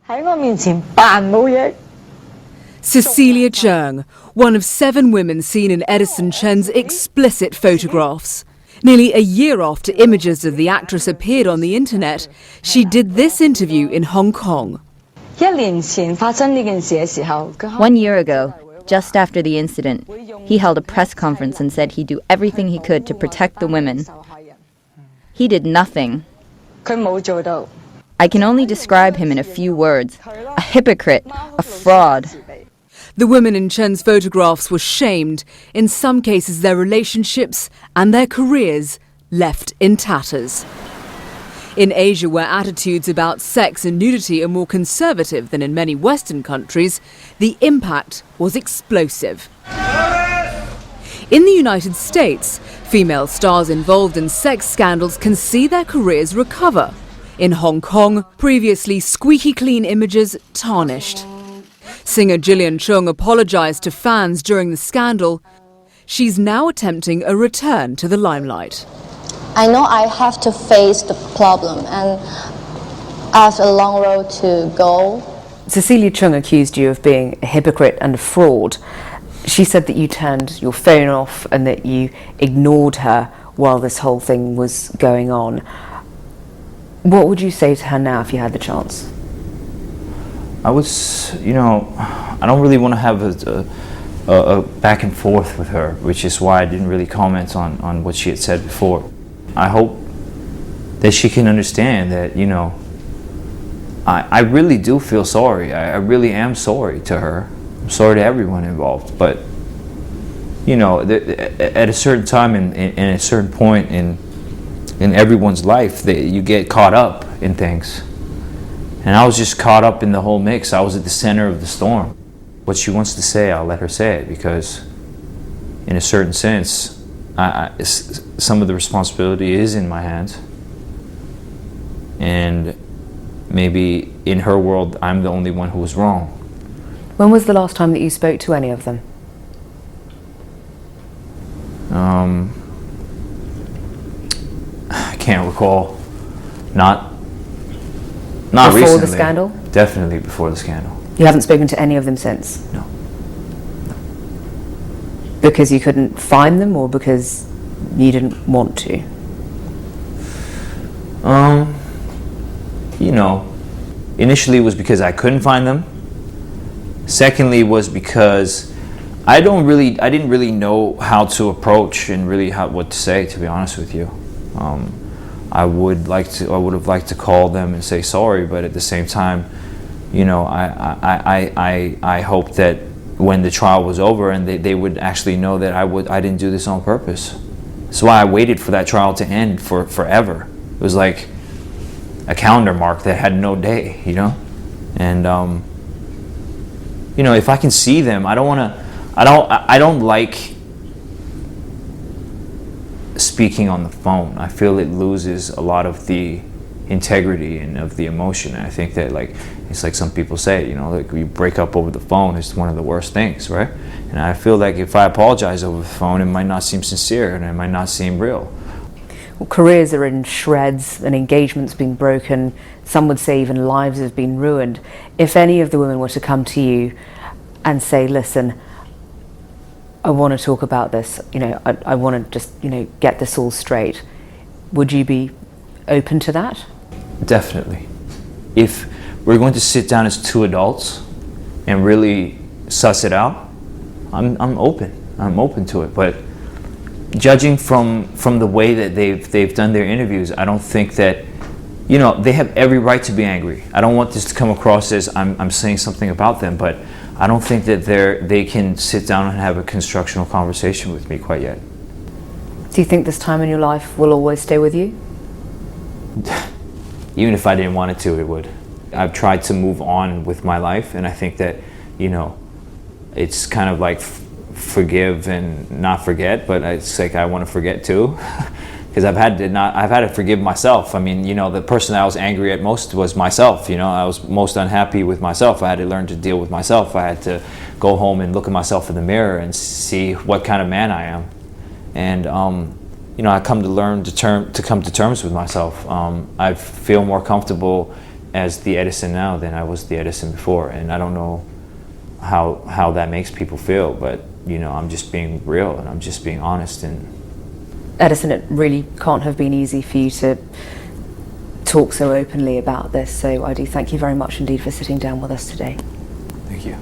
Cecilia Cheung, one of 7 women seen in Edison Chen's explicit photographs. Nearly a year after images of the actress appeared on the internet, she did this interview in Hong Kong. 1年前發生呢件事嘅時候， 1 year ago, just after the incident, he held a press conference and said he'd do everything he could to protect the women. He did nothing. 佢冇做到。 I can only describe him in a few words: a hypocrite, a fraud. The women in Chen's photographs were shamed, in some cases their relationships and their careers left in tatters. In Asia, where attitudes about sex and nudity are more conservative than in many Western countries, the impact was explosive. In the United States, female stars involved in sex scandals can see their careers recover. In Hong Kong, previously squeaky clean images tarnished. Singer Jillian Chung apologized to fans during the scandal. She's now attempting a return to the limelight. I know I have to face the problem and I have a long road to go. Cecilia Chung accused you of being a hypocrite and a fraud. She said that you turned your phone off and that you ignored her while this whole thing was going on. What would you say to her now if you had the chance? I was, I don't really want to have a back and forth with her, which is why I didn't really comment on what she had said before. I hope that she can understand that, I really do feel sorry. I really am sorry to her. I'm sorry to everyone involved. But, at a certain time and a certain point in everyone's life, you get caught up in things. And I was just caught up in the whole mix. I was at the center of the storm. What she wants to say, I'll let her say it, because in a certain sense, some of the responsibility is in my hands. And maybe in her world, I'm the only one who was wrong. When was the last time that you spoke to any of them? I can't recall. Not before recently. the scandal? Definitely before the scandal. You haven't spoken to any of them since? No. Because you couldn't find them, or because you didn't want to? Initially it was because I couldn't find them. Secondly was because I didn't really know how to approach and really what to say, to be honest with you. I would have liked to call them and say sorry, but at the same time, I hope that when the trial was over and they would actually know that I didn't do this on purpose. That's why I waited for that trial to end forever. It was like a calendar mark that had no day, and if I can see them, I don't like speaking on the phone. I feel it loses a lot of the integrity and of the emotion. And I think that it's like some people say, like you break up over the phone is one of the worst things, right? And I feel like if I apologize over the phone, it might not seem sincere and it might not seem real. Well, careers are in shreds and engagements being broken. Some would say even lives have been ruined. If any of the women were to come to you and say, listen, I want to talk about this, I want to just, get this all straight, would you be open to that? Definitely. If we're going to sit down as 2 adults and really suss it out, I'm open. I'm open to it. But judging from the way that they've done their interviews, I don't think that, they have every right to be angry. I don't want this to come across as I'm saying something about them, but I don't think that they can sit down and have a constructional conversation with me quite yet. Do you think this time in your life will always stay with you? Even if I didn't want it to, it would. I've tried to move on with my life, and I think that, it's kind of like forgive and not forget, but it's like I want to forget too. Because I've had to forgive myself. I mean, the person I was angry at most was myself. I was most unhappy with myself. I had to learn to deal with myself. I had to go home and look at myself in the mirror and see what kind of man I am. And I come to learn to come to terms with myself. I feel more comfortable as the Edison now than I was the Edison before, and I don't know how that makes people feel, but you know, I'm just being real and I'm just being honest. And Edison, it really can't have been easy for you to talk so openly about this, so I do thank you very much indeed for sitting down with us today. thank you.